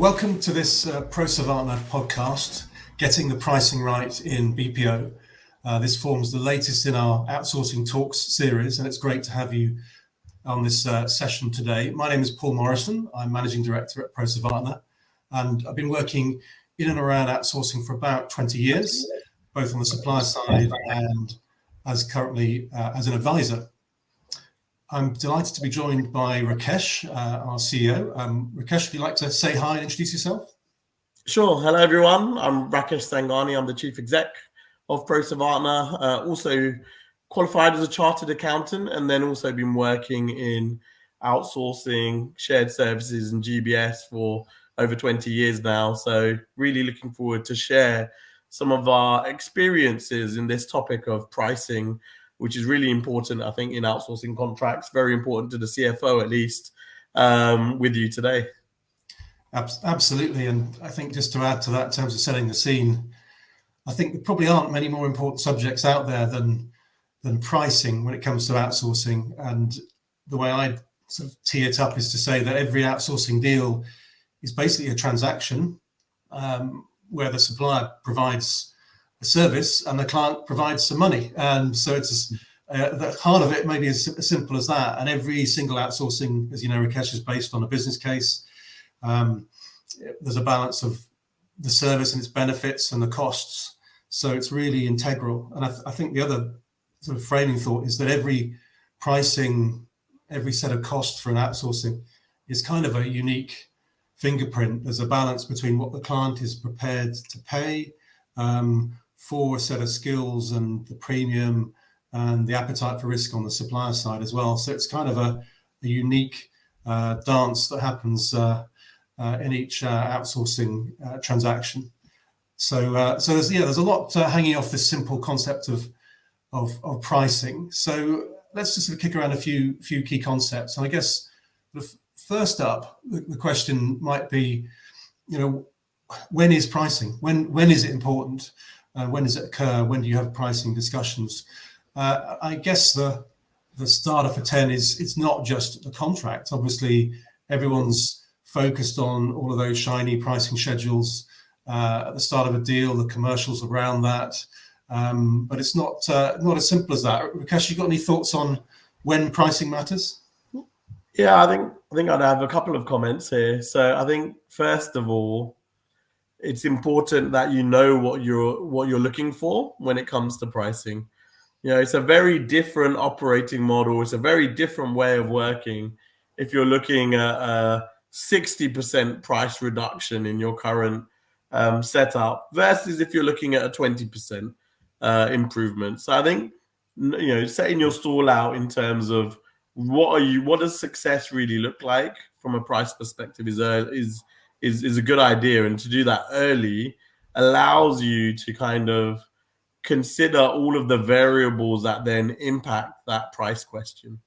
Welcome to this ProSavantna podcast, Getting the Pricing Right in BPO. This forms the latest in our Outsourcing Talks series, and it's great to have you on this session today. My name is Paul Morrison. I'm Managing Director at ProSavantna, and I've been working in and around outsourcing for about 20 years, both on the supplier side and as currently as an advisor. I'm delighted to be joined by Rakesh, our CEO. Rakesh, if you'd like to say hi and introduce yourself. Sure. Hello, everyone. I'm Rakesh Sangani. I'm the Chief Exec of ProSavantna, also qualified as a chartered accountant, and then also been working in outsourcing, shared services and GBS for over 20 years now. So really looking forward to share some of our experiences in this topic of pricing, which is really important, I think, in outsourcing contracts, very important to the CFO at least, with you today. Absolutely. And I think just to add to that in terms of setting the scene, I think there probably aren't many more important subjects out there than pricing when it comes to outsourcing. And the way I sort of tee it up is to say that every outsourcing deal is basically a transaction where the supplier provides a service and the client provides some money. And so it's the heart of it maybe as simple as that. And every single outsourcing, as you know, Rakesh, is based on a business case. There's a balance of the service and its benefits and the costs. So it's really integral. And I think the other sort of framing thought is that every pricing, every set of costs for an outsourcing is kind of a unique fingerprint. There's a balance between what the client is prepared to pay for a set of skills and the premium and the appetite for risk on the supplier side as well. So it's kind of a unique dance that happens in each outsourcing transaction. So there's a lot hanging off this simple concept of pricing. So let's just sort of kick around a few key concepts. And I guess first up, the question might be, when is pricing? When is it important? When does it occur? When do you have pricing discussions? I guess the starter for 10 is it's not just the contract. Obviously, everyone's focused on all of those shiny pricing schedules at the start of a deal, the commercials around that. But it's not as simple as that. Rakesh, you got any thoughts on when pricing matters? Yeah, I think I'd have a couple of comments here. So I think first of all, it's important that you know what you're looking for when it comes to pricing. It's a very different operating model. It's a very different way of working. If you're looking at a 60% price reduction in your current setup versus if you're looking at a 20% improvement. So I think setting your stall out in terms of what does success really look like from a price perspective is a good idea, and to do that early allows you to kind of consider all of the variables that then impact that price question.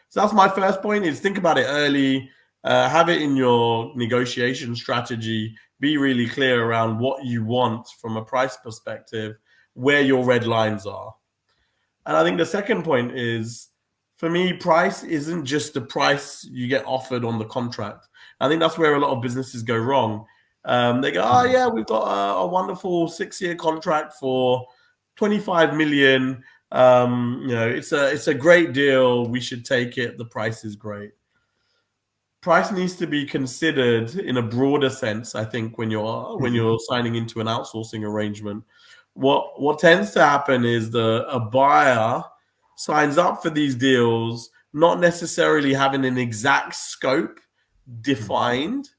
So that's my first point, is think about it early, have it in your negotiation strategy, be really clear around what you want from a price perspective, where your red lines are. And I think the second point is, for me, price isn't just the price you get offered on the contract. I think that's where a lot of businesses go wrong. They go, oh yeah, we've got a wonderful 6-year contract for 25 million. It's a great deal. We should take it. The price is great. Price needs to be considered in a broader sense, I think, when you're signing into an outsourcing arrangement. What tends to happen is a buyer signs up for these deals not necessarily having an exact scope defined.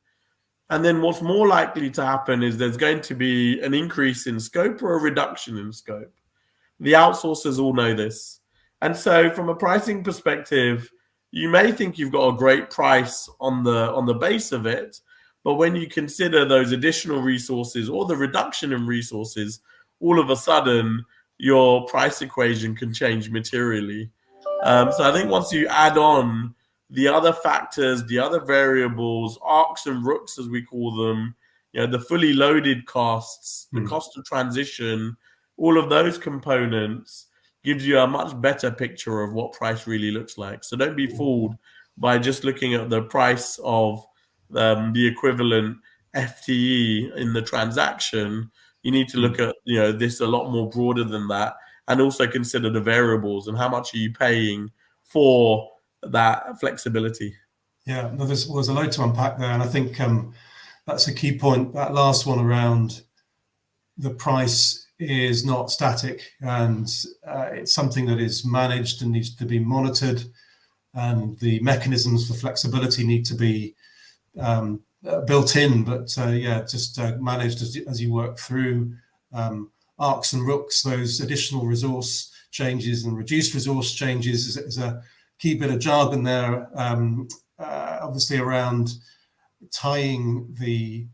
And then what's more likely to happen is there's going to be an increase in scope or a reduction in scope. The outsourcers all know this. And so from a pricing perspective, you may think you've got a great price on the base of it, but when you consider those additional resources or the reduction in resources, all of a sudden your price equation can change materially. So I think once you add on the other factors, the other variables, arcs and rooks, as we call them, the fully loaded costs, the cost of transition, all of those components gives you a much better picture of what price really looks like. So don't be fooled by just looking at the price of the equivalent FTE in the transaction, you need to look at this a lot more broader than that, and also consider the variables and how much are you paying for that flexibility. Yeah, no, there's a load to unpack there, and I think that's a key point. That last one around the price is not static, and it's something that is managed and needs to be monitored, and the mechanisms for flexibility need to be built in, but just managed as you work through ARCs and ROOCs. Those additional resource changes and reduced resource changes is a key bit of jargon there, obviously around tying the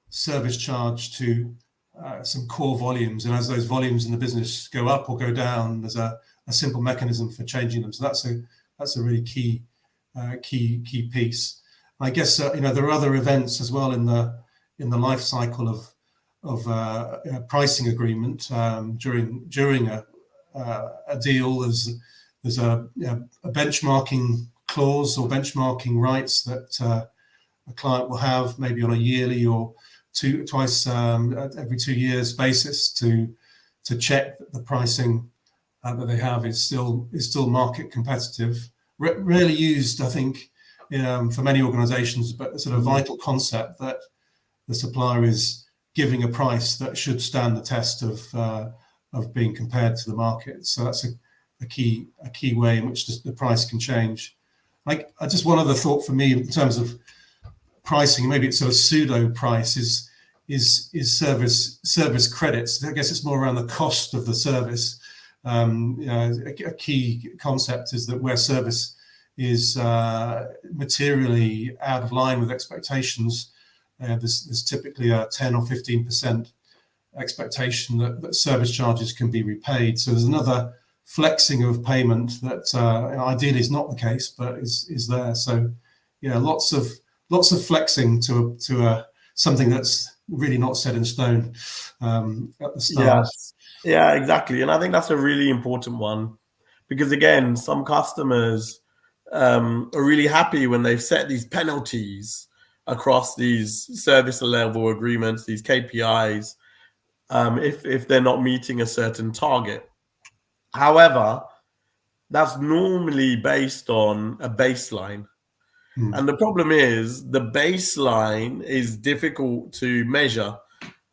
service charge to some core volumes, and as those volumes in the business go up or go down, there's a simple mechanism for changing them. So that's a really key piece. I guess there are other events as well in the life cycle of a pricing agreement. During a deal, there's a benchmarking clause or benchmarking rights that a client will have, maybe on a yearly or twice every 2 years basis, to check that the pricing that they have is still market competitive. Rarely used, I think, for many organizations, but it's a sort of vital concept that the supplier is giving a price that should stand the test of being compared to the market. So that's a key way in which the price can change. Like, just one other thought for me in terms of pricing, maybe it's sort of pseudo price, is service credits. I guess it's more around the cost of the service. A key concept is that where service is materially out of line with expectations, there's typically a 10 or 15% expectation that service charges can be repaid. So there's another flexing of payment that ideally is not the case, but is there. So lots of flexing to something that's really not set in stone at the start. Yes. Yeah, exactly. And I think that's a really important one, because again, some customers are really happy when they've set these penalties across these service level agreements, these KPIs, if they're not meeting a certain target. However, that's normally based on a baseline. And the problem is the baseline is difficult to measure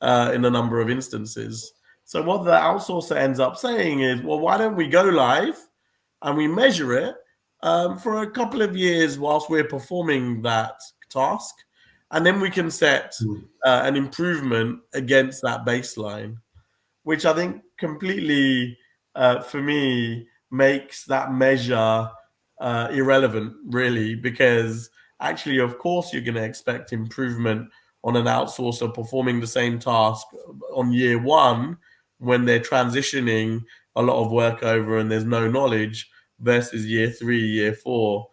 in a number of instances. So what the outsourcer ends up saying is, well, why don't we go live and we measure it for a couple of years whilst we're performing that task, and then we can set an improvement against that baseline, which I think completely, for me, makes that measure irrelevant, really, because actually, of course, you're going to expect improvement on an outsourcer performing the same task on year one when they're transitioning a lot of work over and there's no knowledge, versus year 3, year 4.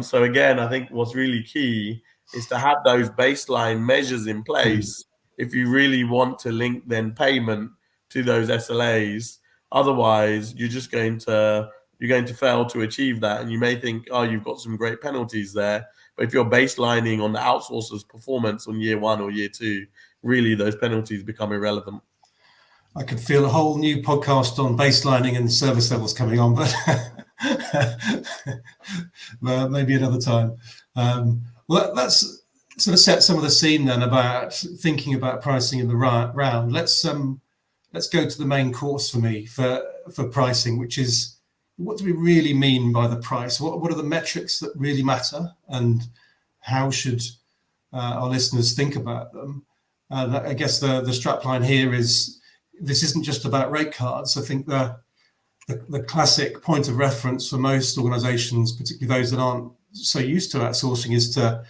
So again, I think what's really key is to have those baseline measures in place if you really want to link then payment to those SLAs. Otherwise, you're going to fail to achieve that, and you may think, oh, you've got some great penalties there. But if you're baselining on the outsourcer's performance on year 1 or year 2, really those penalties become irrelevant. I could feel a whole new podcast on baselining and service levels coming on, but well, maybe another time. Well, let's sort of set some of the scene then about thinking about pricing in the round. Let's go to the main course for me for pricing, which is, what do we really mean by the price? What are the metrics that really matter, and how should our listeners think about them? I guess the strapline here is, this isn't just about rate cards. I think the classic point of reference for most organizations, particularly those that aren't so used to outsourcing, is to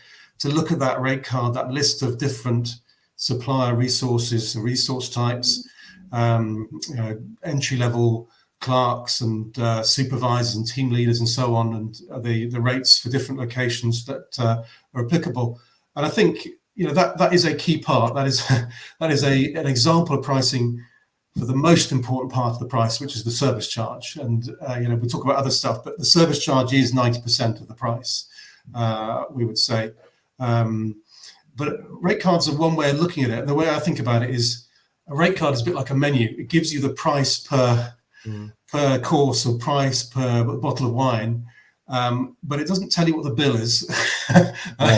look at that rate card, that list of different supplier resources and resource types, entry-level clerks and supervisors and team leaders and so on, and the rates for different locations that are applicable. And I think that is a key part. That is an example of pricing for the most important part of the price, which is the service charge. And we'll talk about other stuff, but the service charge is 90% of the price, we would say. But rate cards are one way of looking at it. And the way I think about it is a rate card is a bit like a menu. It gives you the price per course or price per bottle of wine, but it doesn't tell you what the bill is.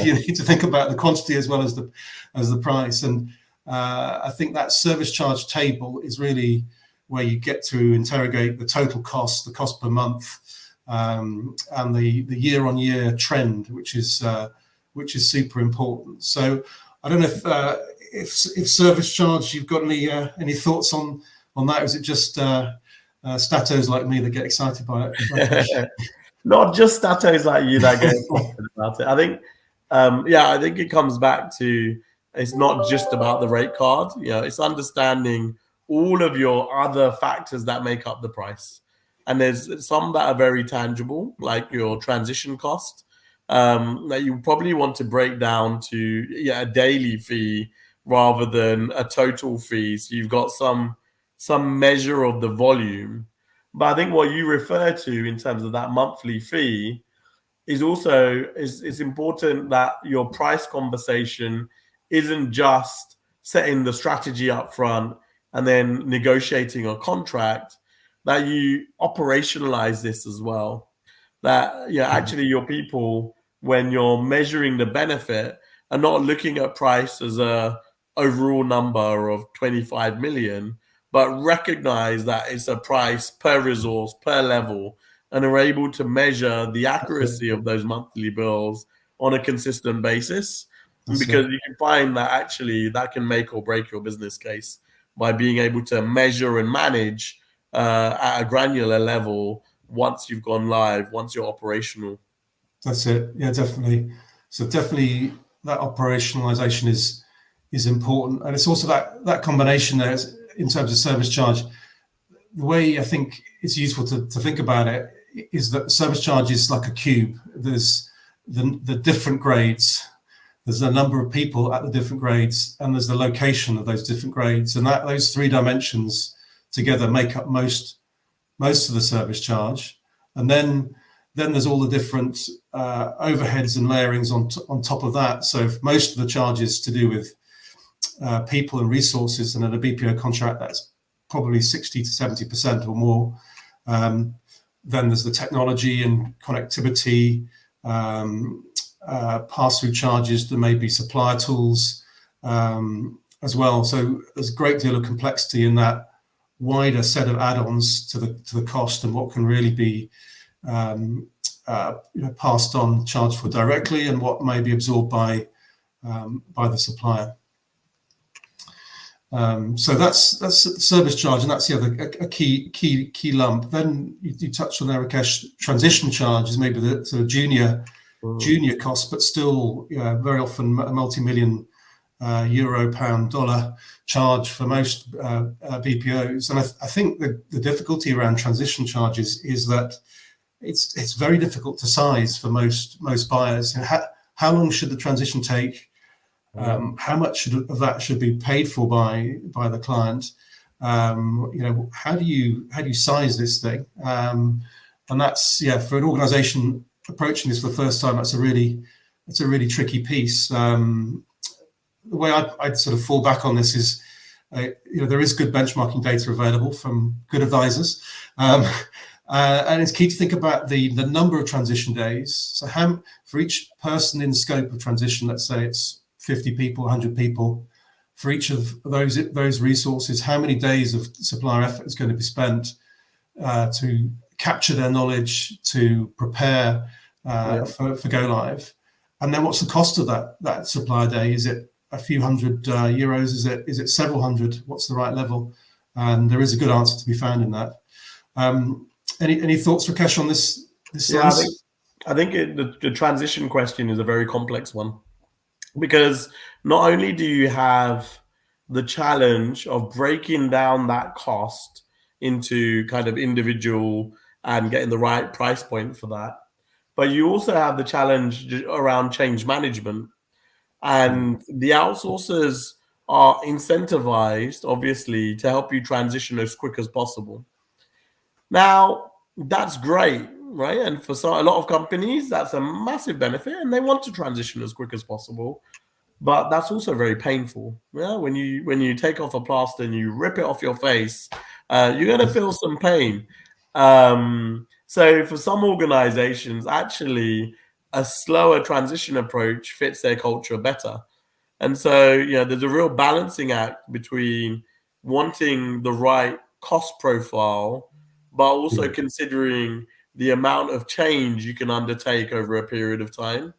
You need to think about the quantity as well as the price. And I think that service charge table is really where you get to interrogate the total cost, the cost per month, and the year-on-year trend, which is super important. So I don't know if service charge, you've got any thoughts on that? Or is it just statos like me that get excited by it? Not just statos like you that get excited about it. I think, I think it comes back to, it's not just about the rate card. It's understanding all of your other factors that make up the price. And there's some that are very tangible, like your transition cost, that you probably want to break down to a daily fee rather than a total fee. So you've got some measure of the volume. But I think what you refer to in terms of that monthly fee is also it's important that your price conversation isn't just setting the strategy up front and then negotiating a contract, that you operationalize this as well. That actually your people, when you're measuring the benefit, are not looking at price as a overall number of 25 million, but recognize that it's a price per resource, per level, and are able to measure the accuracy of those monthly bills on a consistent basis. Because you can find that actually that can make or break your business case by being able to measure and manage at a granular level once you've gone live, once you're operational. That's it. Yeah, definitely. So definitely that operationalization is important. And it's also that combination there in terms of service charge. The way I think it's useful to think about it is that service charge is like a cube. There's the different grades. There's a number of people at the different grades, and there's the location of those different grades. And those three dimensions together make up most of the service charge. And then there's all the different overheads and layerings on top of that. So if most of the charge is to do with people and resources, and in a BPO contract, that's probably 60 to 70% or more. Then there's the technology and connectivity, pass-through charges. There may be supplier tools as well. So there's a great deal of complexity in that wider set of add-ons to the cost, and what can really be passed on, charged for directly, and what may be absorbed by the supplier. So that's service charge, and that's a key lump. Then you touched on there, Rakesh. Transition charge is maybe the sort of junior cost, but still very often a multi-million euro, pound, dollar charge for most BPOs. And I think the difficulty around transition charges is that it's very difficult to size for most buyers. How long should the transition take? How much of that should be paid for by the client? How do you size this thing? And that's for an organization approaching this for the first time, it's a really tricky piece. The way I'd sort of fall back on this is, there is good benchmarking data available from good advisors, and it's key to think about the number of transition days. So for each person in scope of transition, let's say it's 50 people, 100 people, for each of those resources, how many days of supplier effort is going to be spent to capture their knowledge, to prepare for go live, and then what's the cost of that supplier day? Is it a few hundred euros? Is it several hundred? What's the right level? And there is a good answer to be found in that. Any thoughts, Rakesh, on this? Yeah, I think the transition question is a very complex one, because not only do you have the challenge of breaking down that cost into kind of individual and getting the right price point for that, but you also have the challenge around change management. And the outsourcers are incentivized, obviously, to help you transition as quick as possible. Now, that's great, right? And for a lot of companies, that's a massive benefit, and they want to transition as quick as possible. but that's also very painful. Yeah, when you take off a plaster and you rip it off your face, you're going to feel some pain. So for some organizations, actually, a slower transition approach fits their culture better. And so, there's a real balancing act between wanting the right cost profile, but also considering the amount of change you can undertake over a period of time.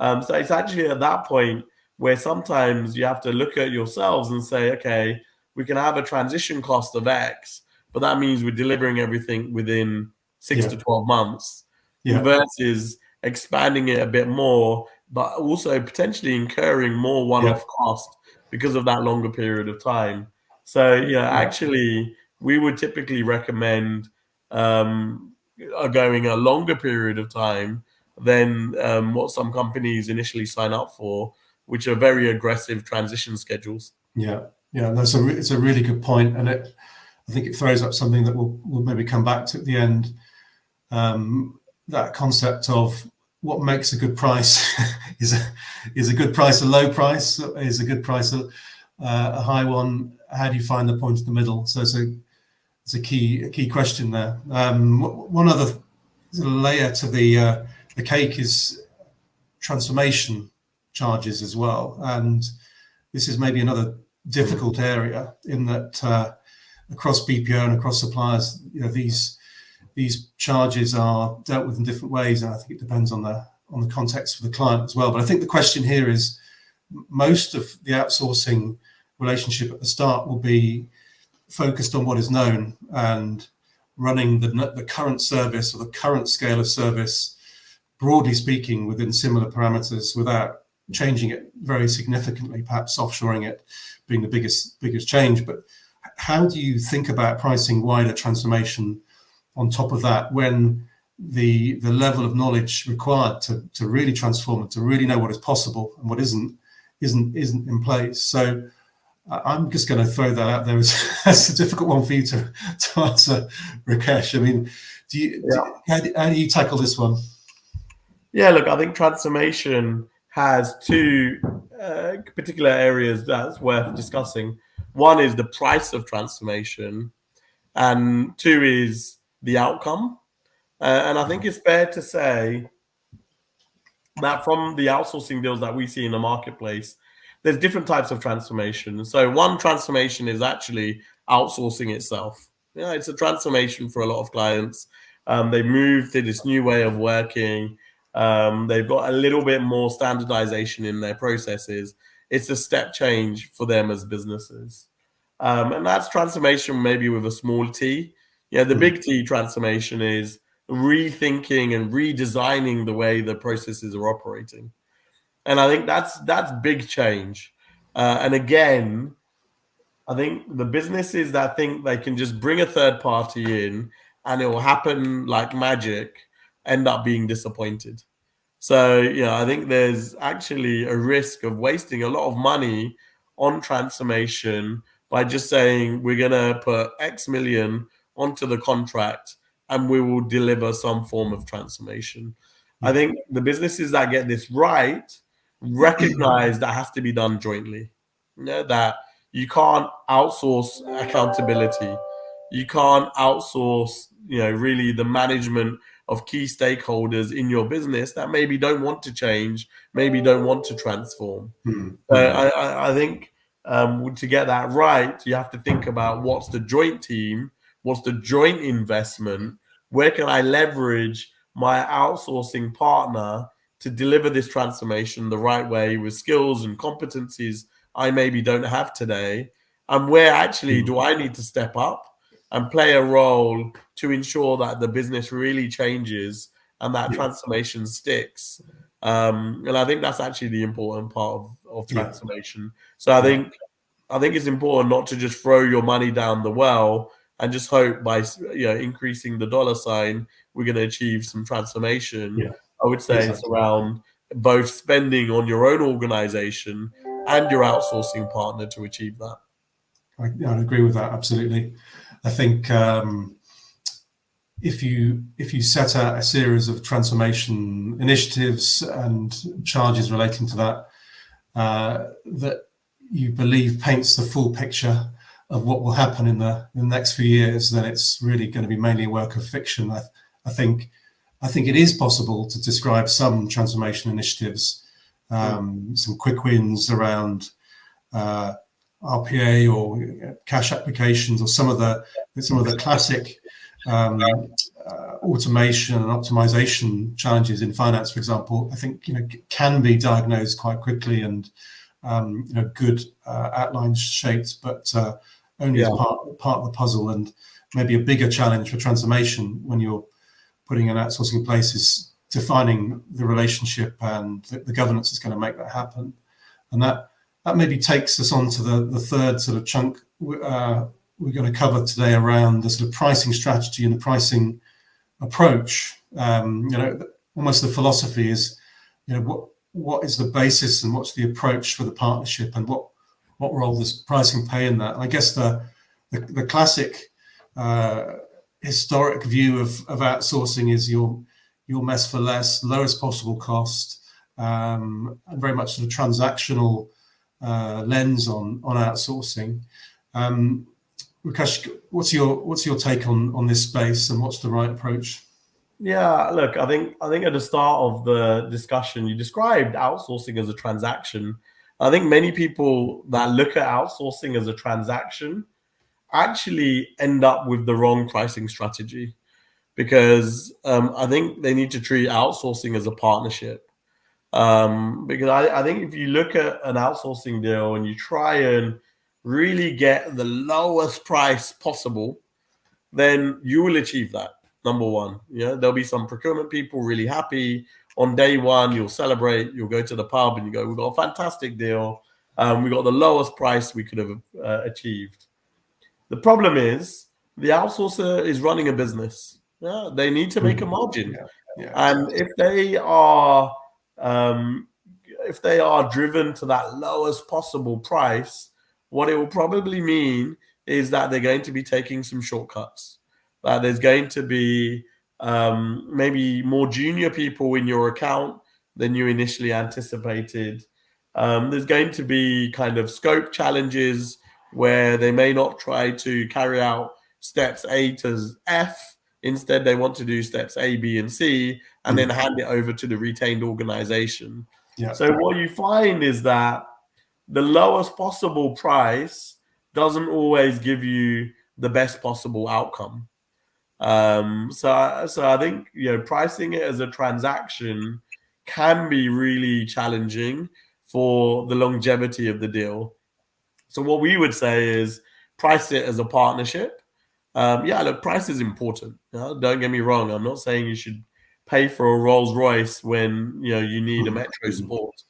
So it's actually at that point where sometimes you have to look at yourselves and say, okay, we can have a transition cost of X, but that means we're delivering everything within 6 to 12 months versus expanding it a bit more, but also potentially incurring more one-off cost because of that longer period of time. So, actually, we would typically recommend going a longer period of time than what some companies initially sign up for, which are very aggressive transition schedules. Yeah, it's a really good point, and I think it throws up something that we'll maybe come back to at the end. That concept of what makes a good price is a good price a low price, is a good price a high one. How do you find the point in the middle? So it's a key question there. One other layer to the cake is transformation charges as well, and this is maybe another difficult area in that across BPO and across suppliers, these charges are dealt with in different ways, and I think it depends on the context for the client as well. But I think the question here is, most of the outsourcing relationship at the start will be focused on what is known and running the current service or the current scale of service, broadly speaking, within similar parameters without changing it very significantly, perhaps offshoring it being the biggest change. But how do you think about pricing wider transformation on top of that, when the level of knowledge required to really transform it, to really know what is possible and what isn't in place? So I'm just going to throw that out there as a difficult one for you to answer, Rakesh. I mean, how do you tackle this one? Yeah, look, I think transformation has two particular areas that's worth discussing. One is the price of transformation, and two is the outcome. And I think it's fair to say that from the outsourcing deals that we see in the marketplace, there's different types of transformation. So one transformation is actually outsourcing itself. It's a transformation for a lot of clients. They moved to this new way of working. They've got a little bit more standardization in their processes. It's a step change for them as businesses. And that's transformation maybe with a small t. The big T transformation is rethinking and redesigning the way the processes are operating. And I think that's big change. And again, I think the businesses that think they can just bring a third party in and it will happen like magic end up being disappointed. So, I think there's actually a risk of wasting a lot of money on transformation by just saying we're going to put X million onto the contract and we will deliver some form of transformation. I think the businesses that get this right recognize that has to be done jointly. That you can't outsource accountability. You can't outsource, really the management of key stakeholders in your business that maybe don't want to change, maybe don't want to transform. So I think to get that right, you have to think about what's the joint team, what's the joint investment, where can I leverage my outsourcing partner to deliver this transformation the right way with skills and competencies I maybe don't have today, and where actually do I need to step up and play a role to ensure that the business really changes and that transformation sticks. And I think that's actually the important part of transformation. So I think it's important not to just throw your money down the well and just hope by increasing the dollar sign we're going to achieve some transformation. I would say it's around both spending on your own organization and your outsourcing partner to achieve that. I agree with that, absolutely. I think if you set out a series of transformation initiatives and charges relating to that, that you believe paints the full picture of what will happen in the next few years, then it's really going to be mainly a work of fiction. I think it is possible to describe some transformation initiatives, some quick wins around RPA or cash applications, or some of the classic automation and optimization challenges in finance, for example. I think can be diagnosed quite quickly and good outlines shaped, but only as part of the puzzle. And maybe a bigger challenge for transformation when you're putting an outsourcing in place is defining the relationship and the governance that's going to make that happen. And that maybe takes us on to the third sort of chunk we're going to cover today, around the sort of pricing strategy and the pricing approach. Almost the philosophy is, what is the basis and what's the approach for the partnership, and what role does pricing play in that? And I guess the classic historic view of outsourcing is your mess for less, lowest possible cost, and very much sort of transactional lens on outsourcing. Rakesh, what's your take on this space, and what's the right approach? Yeah, look, I think at the start of the discussion, you described outsourcing as a transaction. I think many people that look at outsourcing as a transaction actually end up with the wrong pricing strategy, because I think they need to treat outsourcing as a partnership. Because I think if you look at an outsourcing deal and you try and really get the lowest price possible, then you will achieve that. Number one, there'll be some procurement people really happy on day one. You'll celebrate, you'll go to the pub and you go, we've got a fantastic deal. We got the lowest price we could have achieved. The problem is the outsourcer is running a business. Yeah, they need to make a margin. And if they are driven to that lowest possible price, what it will probably mean is that they're going to be taking some shortcuts. That there's going to be maybe more junior people in your account than you initially anticipated. There's going to be kind of scope challenges where they may not try to carry out steps A to F. Instead, they want to do steps A, B, and C, and then hand it over to the retained organization. Yeah. So what you find is that the lowest possible price doesn't always give you the best possible outcome. So I think pricing it as a transaction can be really challenging for the longevity of the deal. So what we would say is price it as a partnership. Look, price is important. Don't get me wrong. I'm not saying you should pay for a Rolls Royce when you need a Metro Sport.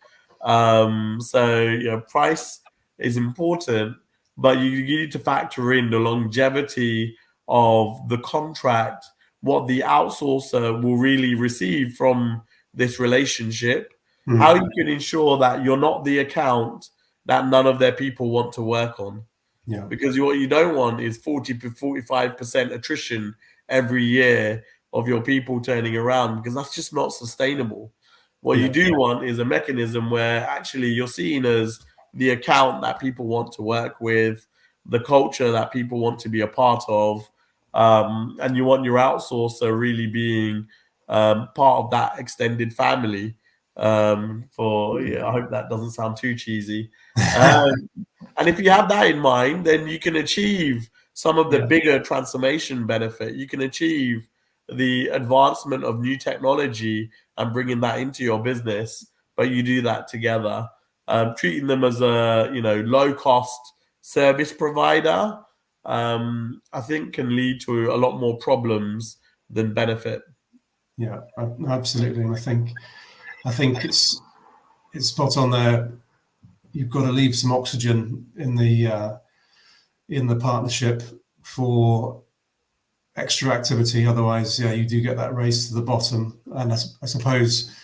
Price is important, but you need to factor in the longevity of the contract, what the outsourcer will really receive from this relationship, how you can ensure that you're not the account that none of their people want to work on. Yeah. Because what you don't want is 40 to 45% attrition every year of your people turning around, because that's just not sustainable. What you do want is a mechanism where actually you're seen as the account that people want to work with, the culture that people want to be a part of, and you want your outsourcer really being part of that extended family. I hope that doesn't sound too cheesy. And if you have that in mind, then you can achieve some of the bigger transformation benefit. You can achieve the advancement of new technology and bringing that into your business, but you do that together. Treating them as a low cost service provider, I think can lead to a lot more problems than benefit. Yeah, absolutely. And I think it's spot on there. You've got to leave some oxygen in the partnership for extra activity. Otherwise, you do get that race to the bottom. And I suppose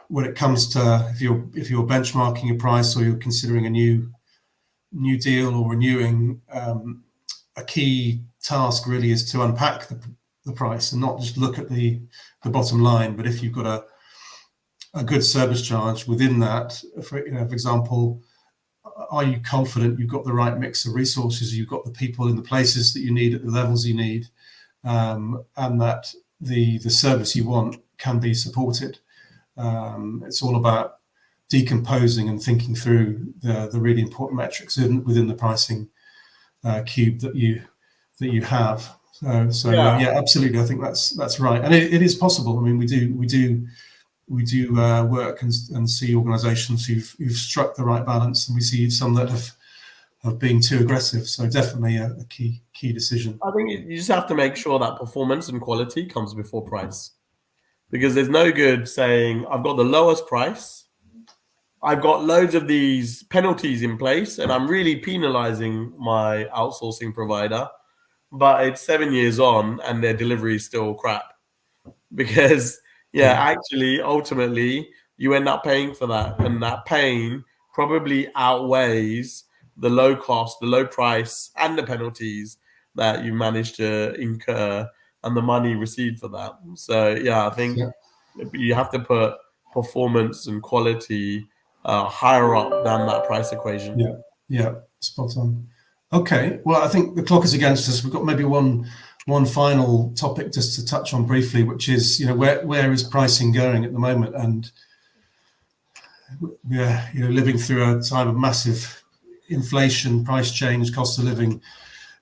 when it comes to if you're benchmarking a price, or you're considering a new deal or renewing, a key task really is to unpack the price and not just look at the bottom line. But if you've got a good service charge within that. For example, are you confident you've got the right mix of resources, you've got the people in the places that you need at the levels you need, and that the service you want can be supported. It's all about decomposing and thinking through the really important metrics within the pricing cube that you have. Yeah, absolutely. I think that's right, and it is possible. I mean, we do work and see organisations who've struck the right balance, and we see some that have been too aggressive. So definitely a key decision. I think you just have to make sure that performance and quality comes before price, because there's no good saying I've got the lowest price, I've got loads of these penalties in place, and I'm really penalizing my outsourcing provider, but it's 7 years on and their delivery is still crap. Because actually, ultimately, you end up paying for that, and that pain probably outweighs the low cost, the low price, and the penalties that you managed to incur and the money received for that. So I think you have to put performance and quality higher up than that price equation. Yeah, spot on. Okay, well, I think the clock is against us. We've got maybe one final topic just to touch on briefly, which is where is pricing going at the moment? And we're living through a time of massive inflation, price change, cost of living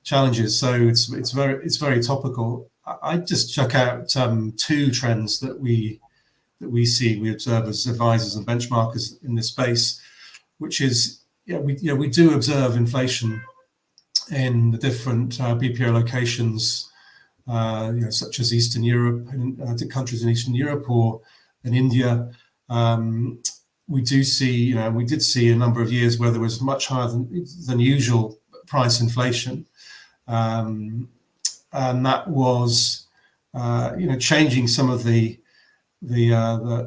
challenges. So it's very topical. I just chuck out two trends that we observe as advisors and benchmarkers in this space, which is we do observe inflation in the different BPO locations, such as Eastern Europe, and countries in Eastern Europe or in India. We did see a number of years where there was much higher than usual price inflation, and that was changing some of the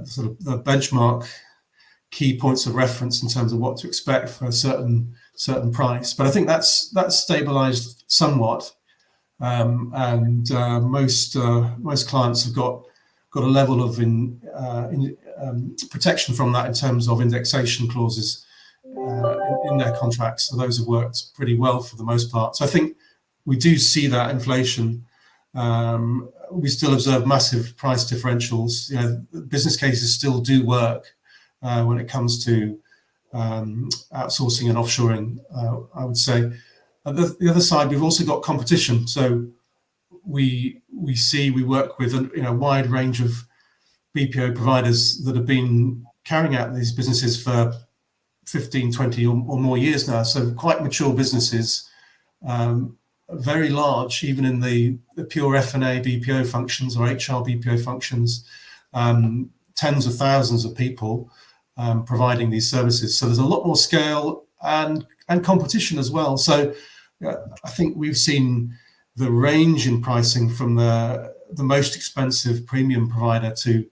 sort of the benchmark key points of reference in terms of what to expect for a certain price. But I think that's stabilized somewhat, and most clients have got a level of protection from that in terms of indexation clauses in their contracts. So those have worked pretty well for the most part. So I think we do see that inflation. We still observe massive price differentials. Business cases still do work when it comes to outsourcing and offshoring, I would say. On the other side, we've also got competition. So we work with a wide range of BPO providers that have been carrying out these businesses for 15, 20 or more years now. So quite mature businesses, very large, even in the pure F&A BPO functions or HR BPO functions, tens of thousands of people providing these services. So there's a lot more scale and competition as well. So I think we've seen the range in pricing from the most expensive premium provider to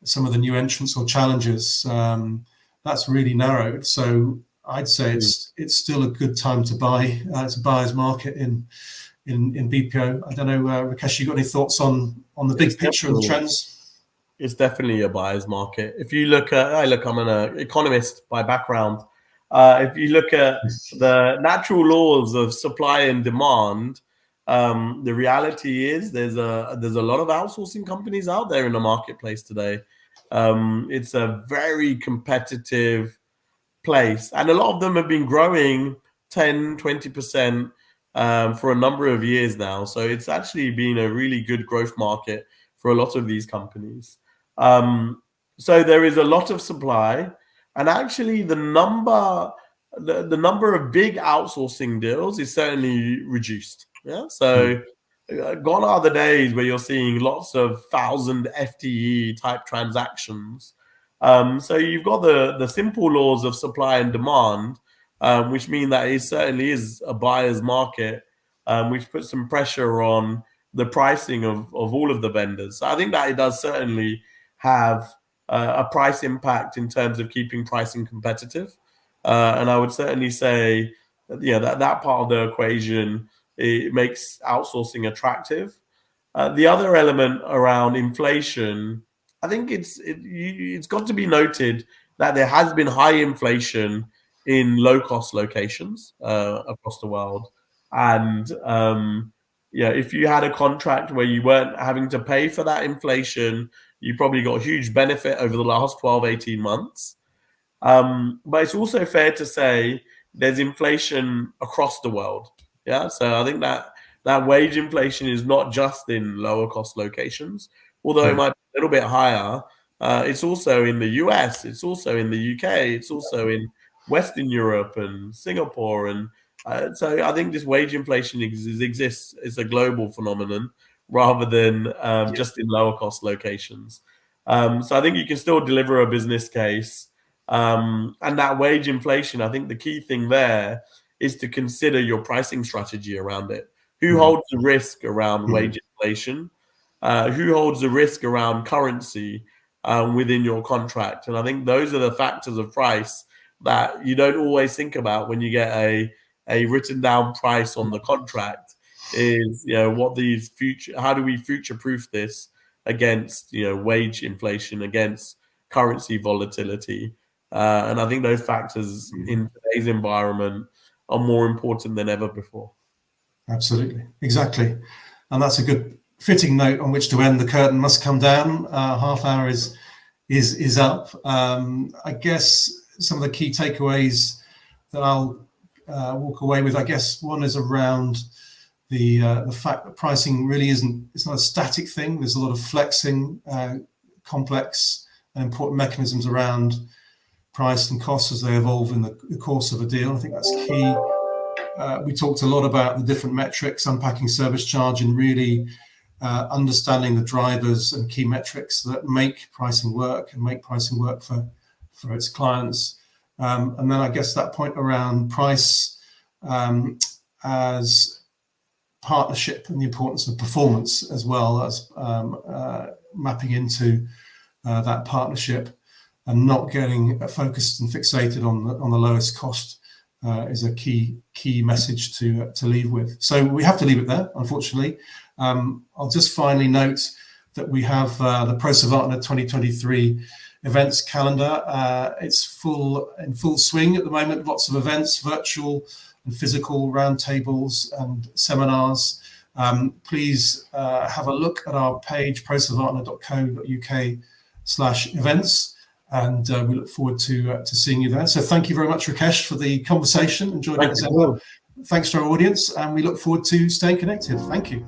some of the new entrants or challengers. That's really narrowed. So I'd say it's still a good time to buy. It's a buyer's market in BPO. I don't know, Rakesh, you got any thoughts on the big picture and the trends? It's definitely a buyer's market. If you look at, I'm an economist by background. If you look at the natural laws of supply and demand, the reality is there's a lot of outsourcing companies out there in the marketplace today. It's a very competitive place, and a lot of them have been growing 10-20% for a number of years now. So it's actually been a really good growth market for a lot of these companies. So there is a lot of supply, and actually the number of big outsourcing deals is certainly reduced. So gone are the days where you're seeing lots of 1,000 FTE type transactions. So you've got the simple laws of supply and demand, which mean that it certainly is a buyer's market, which puts some pressure on the pricing of all of the vendors. So I think that it does certainly have a price impact in terms of keeping pricing competitive. And I would certainly say that part of the equation, it makes outsourcing attractive. The other element around inflation I think it's got to be noted that there has been high inflation in low cost locations across the world, and if you had a contract where you weren't having to pay for that inflation, you probably got a huge benefit over the last 12, 18 months. But it's also fair to say there's inflation across the world. Yeah. So I think that wage inflation is not just in lower cost locations, although it might be a little bit higher. It's also in the US, it's also in the UK, it's also in Western Europe and Singapore. And so I think this wage inflation exists. It's a global phenomenon rather than just in lower cost locations. So I think you can still deliver a business case. And that wage inflation, I think the key thing there is to consider your pricing strategy around it. Who holds the risk around wage inflation? Who holds the risk around currency within your contract? And I think those are the factors of price that you don't always think about when you get a written down price on the contract. Is how do we future proof this against wage inflation, against currency volatility? And I think those factors in today's environment are more important than ever before. Absolutely, exactly, and that's a good fitting note on which to end. The curtain must come down. Half hour is up. I guess some of the key takeaways that I'll walk away with. I guess one is around the fact that pricing really it's not a static thing. There's a lot of flexing, complex and important mechanisms around price and costs as they evolve in the course of a deal. I think that's key. We talked a lot about the different metrics, unpacking service charge, and really understanding the drivers and key metrics that make pricing work and make pricing work for its clients. And then I guess that point around price as partnership and the importance of performance, as well as mapping into that partnership, and not getting focused and fixated on the lowest cost is a key message to leave with. So we have to leave it there, unfortunately. I'll just finally note that we have the Pro Savantna 2023 events calendar. It's in full swing at the moment. Lots of events, virtual and physical roundtables and seminars. Please have a look at our page, prosavantna.co.uk/events. And we look forward to seeing you there. So thank you very much, Rakesh, for the conversation. Enjoyed it as ever. Thanks to our audience, and we look forward to staying connected. Thank you.